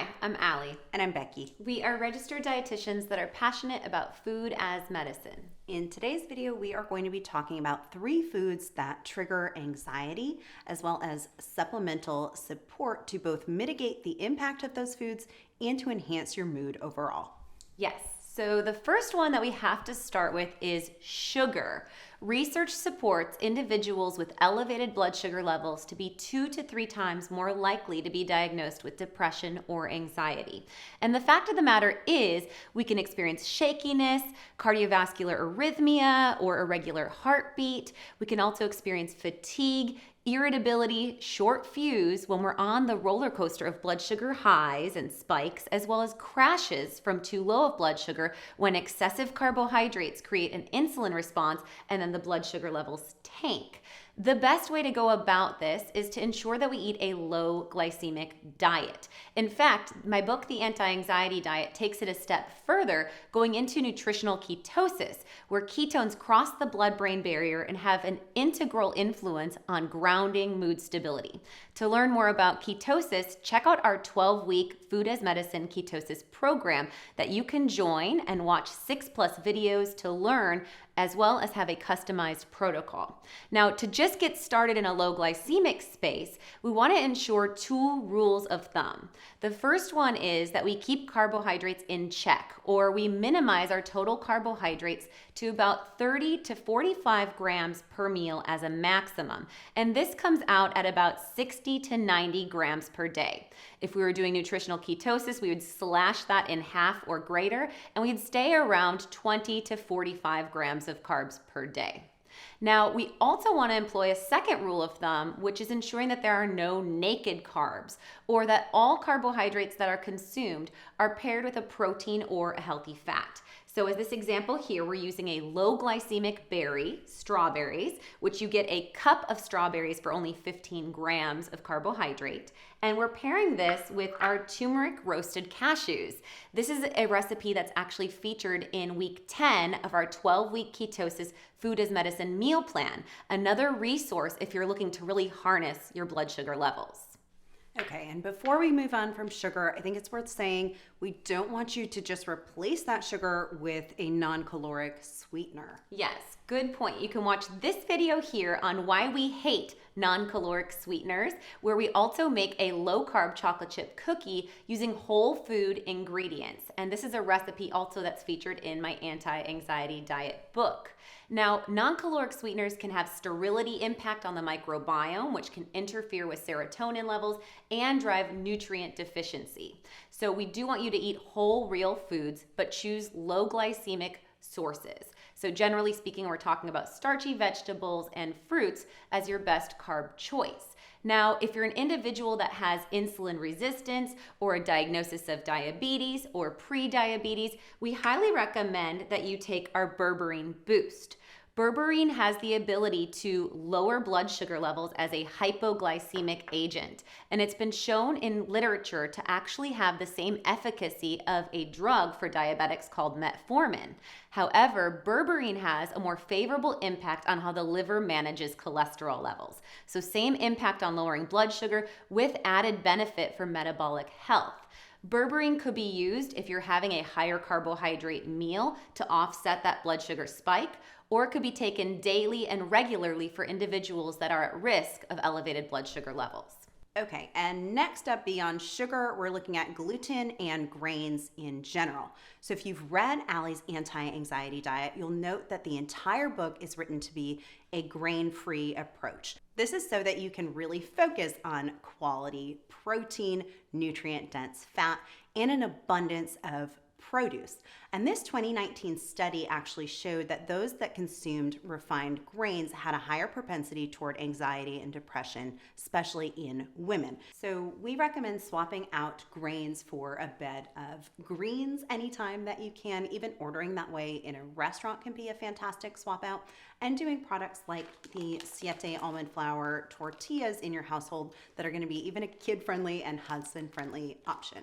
Hi, I'm Allie. And I'm Becky. We are registered dietitians that are passionate about food as medicine. In today's video, we are going to be talking about 3 foods that trigger anxiety, as well as supplemental support to both mitigate the impact of those foods and to enhance your mood overall. Yes, so the first one that we have to start with is sugar. Research supports individuals with elevated blood sugar levels to be 2 to 3 times more likely to be diagnosed with depression or anxiety. And the fact of the matter is, we can experience shakiness, cardiovascular arrhythmia, or irregular heartbeat. We can also experience fatigue, irritability, short fuse when we're on the roller coaster of blood sugar highs and spikes, as well as crashes from too low of blood sugar when excessive carbohydrates create an insulin response and then the blood sugar levels tank. The best way to go about this is to ensure that we eat a low glycemic diet. In fact, my book, The Anti-Anxiety Diet, takes it a step further, going into nutritional ketosis, where ketones cross the blood-brain barrier and have an integral influence on grounding mood stability. To learn more about ketosis, check out our 12-week Food as Medicine Ketosis program that you can join and watch 6+ videos to learn, as well as have a customized protocol. Now, to just get started in a low glycemic space, we want to ensure 2 rules of thumb. The first one is that we keep carbohydrates in check, or we minimize our total carbohydrates to about 30 to 45 grams per meal as a maximum. And this comes out at about 60 to 90 grams per day. If we were doing nutritional ketosis, we would slash that in half or greater, and we'd stay around 20 to 45 grams of carbs per day. Now, we also want to employ a second rule of thumb, which is ensuring that there are no naked carbs, or that all carbohydrates that are consumed are paired with a protein or a healthy fat. So as this example here, we're using a low glycemic berry, strawberries, which you get a cup of strawberries for only 15 grams of carbohydrate. And we're pairing this with our turmeric roasted cashews. This is a recipe that's actually featured in week 10 of our 12-week ketosis Food as Medicine meal plan, another resource if you're looking to really harness your blood sugar levels. Okay, and before we move on from sugar, I think it's worth saying we don't want you to just replace that sugar with a non-caloric sweetener. Yes, good point. You can watch this video here on why we hate non-caloric sweeteners, where we also make a low-carb chocolate chip cookie using whole food ingredients. And this is a recipe also that's featured in my Anti-Anxiety Diet book. Now, non-caloric sweeteners can have sterility impact on the microbiome, which can interfere with serotonin levels and drive nutrient deficiency. So we do want you to eat whole, real foods, but choose low glycemic sources. So generally speaking, we're talking about starchy vegetables and fruits as your best carb choice. Now, if you're an individual that has insulin resistance or a diagnosis of diabetes or pre-diabetes, we highly recommend that you take our berberine boost. Berberine has the ability to lower blood sugar levels as a hypoglycemic agent, and it's been shown in literature to actually have the same efficacy of a drug for diabetics called metformin. However, berberine has a more favorable impact on how the liver manages cholesterol levels. So same impact on lowering blood sugar with added benefit for metabolic health. Berberine could be used if you're having a higher carbohydrate meal to offset that blood sugar spike, or it could be taken daily and regularly for individuals that are at risk of elevated blood sugar levels. Okay, and next up beyond sugar, we're looking at gluten and grains in general. So if you've read Allie's Anti-Anxiety Diet, you'll note that the entire book is written to be a grain-free approach. This is so that you can really focus on quality protein, nutrient-dense fat, and an abundance of produce. And this 2019 study actually showed that those that consumed refined grains had a higher propensity toward anxiety and depression, especially in women. So we recommend swapping out grains for a bed of greens anytime that you can. Even ordering that way in a restaurant can be a fantastic swap out. And doing products like the Siete almond flour tortillas in your household that are going to be even a kid-friendly and husband-friendly option.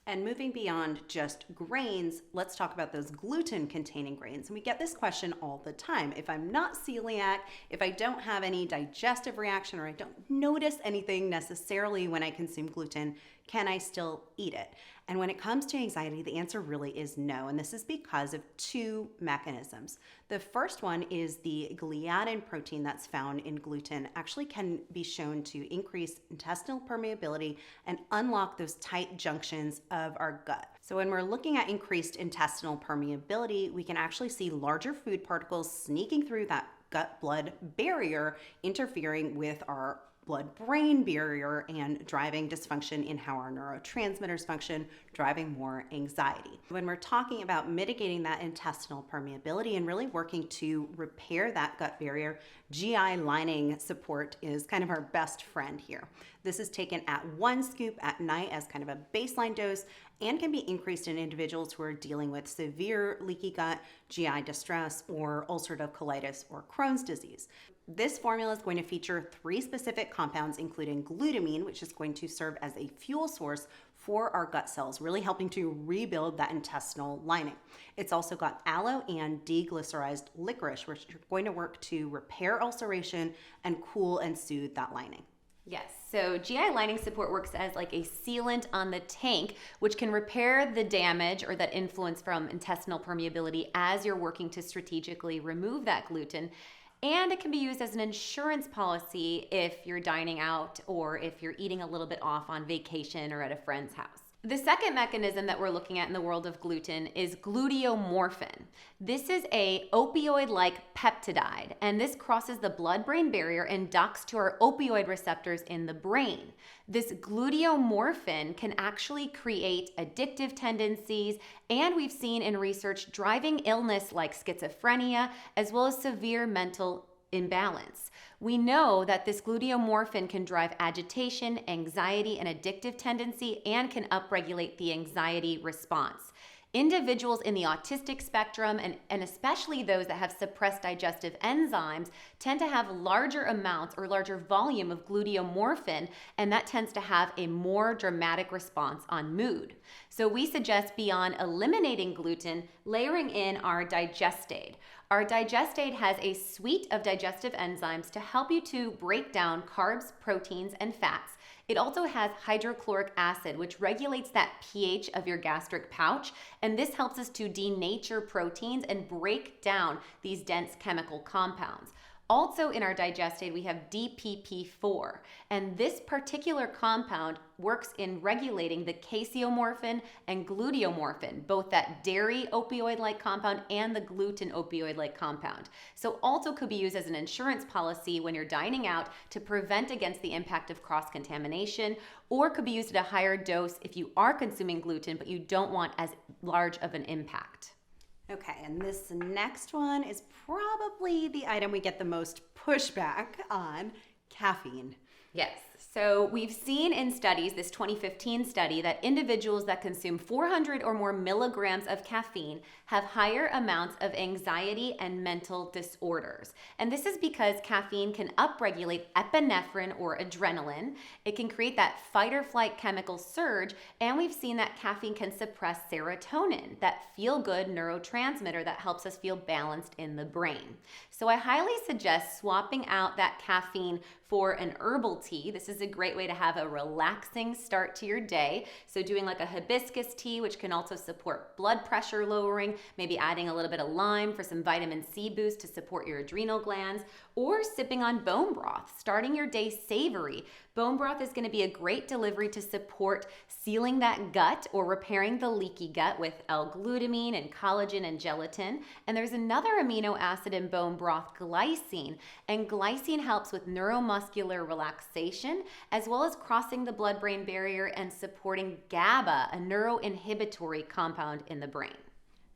And moving beyond just grains, let's talk about those gluten-containing grains. And we get this question all the time. If I'm not celiac, if I don't have any digestive reaction, or I don't notice anything necessarily when I consume gluten, can I still eat it? And when it comes to anxiety, the answer really is no. And this is because of two mechanisms. The first one is the gliadin protein that's found in gluten actually can be shown to increase intestinal permeability and unlock those tight junctions of our gut. So when we're looking at increased intestinal permeability, we can actually see larger food particles sneaking through that gut-blood barrier, interfering with our blood-brain barrier and driving dysfunction in how our neurotransmitters function, driving more anxiety. When we're talking about mitigating that intestinal permeability and really working to repair that gut barrier, GI lining support is kind of our best friend here. This is taken at 1 scoop at night as kind of a baseline dose and can be increased in individuals who are dealing with severe leaky gut, GI distress, or ulcerative colitis or Crohn's disease. This formula is going to feature 3 specific compounds, including glutamine, which is going to serve as a fuel source for our gut cells, really helping to rebuild that intestinal lining. It's also got aloe and deglycerized licorice, which are going to work to repair ulceration and cool and soothe that lining. Yes, so GI lining support works as like a sealant on the tank, which can repair the damage or that influence from intestinal permeability as you're working to strategically remove that gluten. And it can be used as an insurance policy if you're dining out or if you're eating a little bit off on vacation or at a friend's house. The second mechanism that we're looking at in the world of gluten is gluteomorphin. This is a opioid-like peptide, and this crosses the blood-brain barrier and docks to our opioid receptors in the brain. This gluteomorphin can actually create addictive tendencies, and we've seen in research driving illness like schizophrenia, as well as severe mental imbalance. We know that this gluteomorphin can drive agitation, anxiety, and addictive tendency and can upregulate the anxiety response. Individuals in the autistic spectrum, and especially those that have suppressed digestive enzymes, tend to have larger amounts or larger volume of gluteomorphin, and that tends to have a more dramatic response on mood. So we suggest, beyond eliminating gluten, layering in our digestaid. Our digestaid has a suite of digestive enzymes to help you to break down carbs, proteins, and fats. It also has hydrochloric acid, which regulates that pH of your gastric pouch, and this helps us to denature proteins and break down these dense chemical compounds. Also in our digestaid, we have DPP4, and this particular compound works in regulating the caseomorphin and gluteomorphin, both that dairy opioid-like compound and the gluten opioid-like compound. So also could be used as an insurance policy when you're dining out to prevent against the impact of cross-contamination, or could be used at a higher dose if you are consuming gluten, but you don't want as large of an impact. Okay, and this next one is probably the item we get the most pushback on: caffeine. Yes. So we've seen in studies, this 2015 study, that individuals that consume 400 or more milligrams of caffeine have higher amounts of anxiety and mental disorders. And this is because caffeine can upregulate epinephrine or adrenaline. It can create that fight or flight chemical surge, and we've seen that caffeine can suppress serotonin, that feel-good neurotransmitter that helps us feel balanced in the brain. So I highly suggest swapping out that caffeine for an herbal tea. This is a great way to have a relaxing start to your day. So doing like a hibiscus tea, which can also support blood pressure lowering, maybe adding a little bit of lime for some vitamin C boost to support your adrenal glands, or sipping on bone broth, starting your day savory. Bone broth is going to be a great delivery to support sealing that gut or repairing the leaky gut with L-glutamine and collagen and gelatin. And there's another amino acid in bone broth, glycine. And glycine helps with neuromuscular relaxation, as well as crossing the blood-brain barrier and supporting GABA, a neuroinhibitory compound in the brain.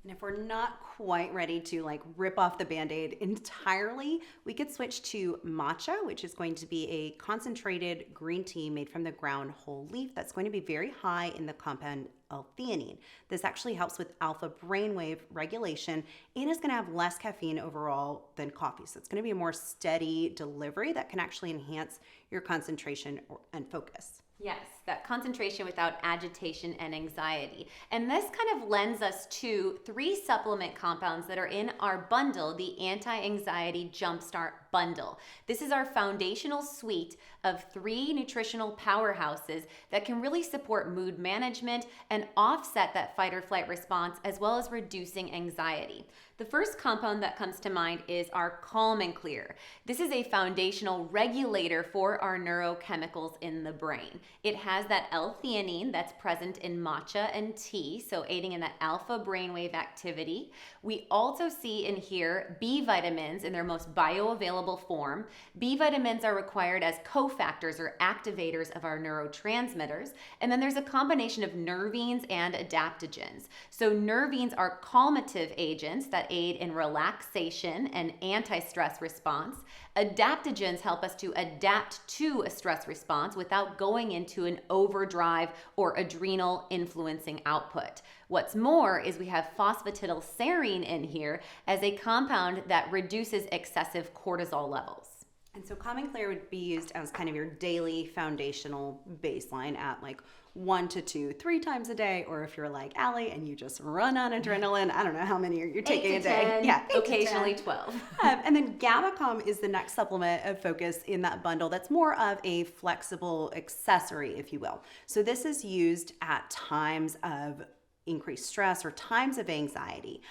And if we're not quite ready to rip off the Band-Aid entirely, we could switch to matcha, which is going to be a concentrated green tea made from the ground whole leaf that's going to be very high in the compound L-theanine. This actually helps with alpha brainwave regulation and is going to have less caffeine overall than coffee. So it's going to be a more steady delivery that can actually enhance your concentration and focus. Yes, that concentration without agitation and anxiety. And this kind of lends us to 3 supplement compounds that are in our bundle, the Anti-Anxiety Jumpstart Bundle. This is our foundational suite of 3 nutritional powerhouses that can really support mood management and offset that fight or flight response, as well as reducing anxiety. The first compound that comes to mind is our Calm and Clear. This is a foundational regulator for our neurochemicals in the brain. It has that L-theanine that's present in matcha and tea, so aiding in that alpha brainwave activity. We also see in here B vitamins in their most bioavailable form. B vitamins are required as cofactors or activators of our neurotransmitters. And then there's a combination of nervines and adaptogens. So nervines are calmative agents that aid in relaxation and anti-stress response. Adaptogens help us to adapt to a stress response without going into an overdrive or adrenal influencing output. What's more is we have phosphatidylserine in here as a compound that reduces excessive cortisol levels. And so Calm and Clear would be used as kind of your daily foundational baseline at like 1 to 2, 3 times a day, or if you're like Allie and you just run on adrenaline, I don't know how many you're taking a day. 10, yeah, occasionally 12. And then GABA is the next supplement of focus in that bundle that's more of a flexible accessory, if you will. So this is used at times of increased stress or times of anxiety.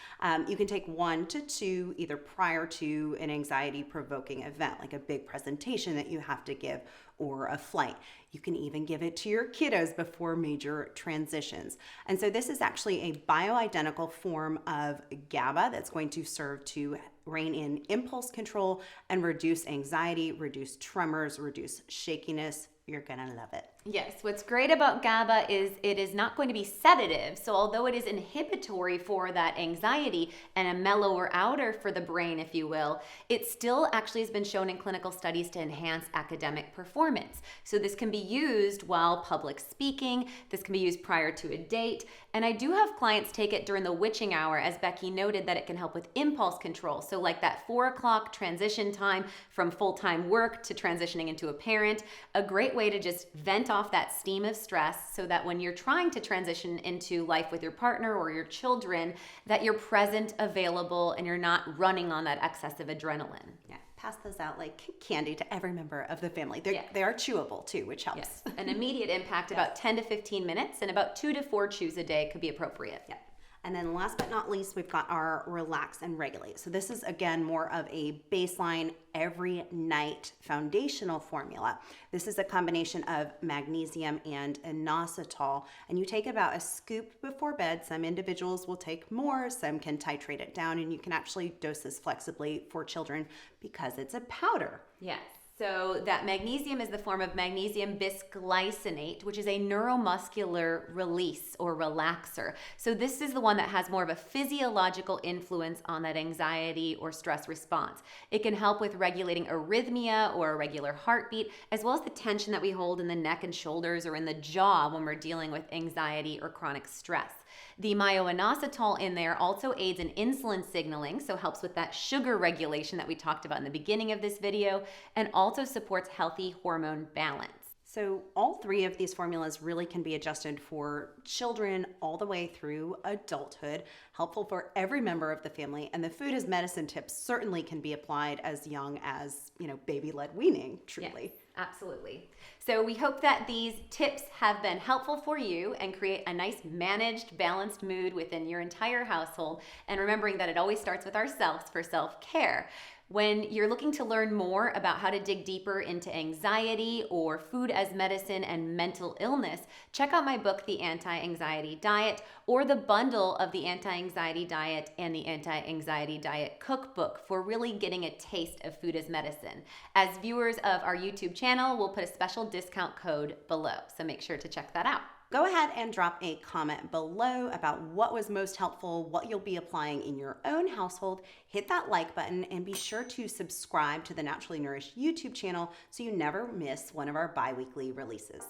You can take 1 to 2 either prior to an anxiety provoking event, like a big presentation that you have to give or a flight. You can even give it to your kiddos before major transitions. And so this is actually a bioidentical form of GABA that's going to serve to rein in impulse control and reduce anxiety, reduce tremors, reduce shakiness. You're gonna love it. Yes, what's great about GABA is it is not going to be sedative. So although it is inhibitory for that anxiety and a mellower outer for the brain, if you will, it still actually has been shown in clinical studies to enhance academic performance. So this can be used while public speaking. This can be used prior to a date. And I do have clients take it during the witching hour, as Becky noted, that it can help with impulse control. So like that 4 o'clock transition time from full-time work to transitioning into a parent, a great way to just vent off that steam of stress so that when you're trying to transition into life with your partner or your children, that you're present, available, and you're not running on that excessive adrenaline. Yeah, pass those out like candy to every member of the family. They are chewable too, which helps. Yes. An immediate impact, about 10 to 15 minutes, and about 2 to 4 chews a day could be appropriate. Yeah. And then last but not least, we've got our Relax and Regulate. So this is, again, more of a baseline every night foundational formula. This is a combination of magnesium and inositol, and you take about a scoop before bed. Some individuals will take more, some can titrate it down, and you can actually dose this flexibly for children because it's a powder. Yes. So that magnesium is the form of magnesium bisglycinate, which is a neuromuscular release or relaxer. So this is the one that has more of a physiological influence on that anxiety or stress response. It can help with regulating arrhythmia or a regular heartbeat, as well as the tension that we hold in the neck and shoulders or in the jaw when we're dealing with anxiety or chronic stress. The myo-inositol in there also aids in insulin signaling, so helps with that sugar regulation that we talked about in the beginning of this video, and also supports healthy hormone balance. So all 3 of these formulas really can be adjusted for children all the way through adulthood, helpful for every member of the family, and the food as medicine tips certainly can be applied as young as, baby-led weaning, truly. Yes, absolutely. So we hope that these tips have been helpful for you and create a nice managed, balanced mood within your entire household, and remembering that it always starts with ourselves for self-care. When you're looking to learn more about how to dig deeper into anxiety or food as medicine and mental illness, check out my book, The Anti-Anxiety Diet, or the bundle of the Anti-Anxiety Diet and the Anti-Anxiety Diet Cookbook for really getting a taste of food as medicine. As viewers of our YouTube channel, we'll put a special discount code below, so make sure to check that out. Go ahead and drop a comment below about what was most helpful, what you'll be applying in your own household. Hit that like button and be sure to subscribe to the Naturally Nourished YouTube channel so you never miss one of our bi-weekly releases.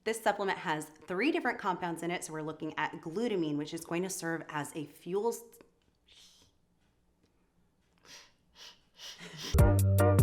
This supplement has 3 different compounds in it, so we're looking at glutamine, which is going to serve as a fuel much.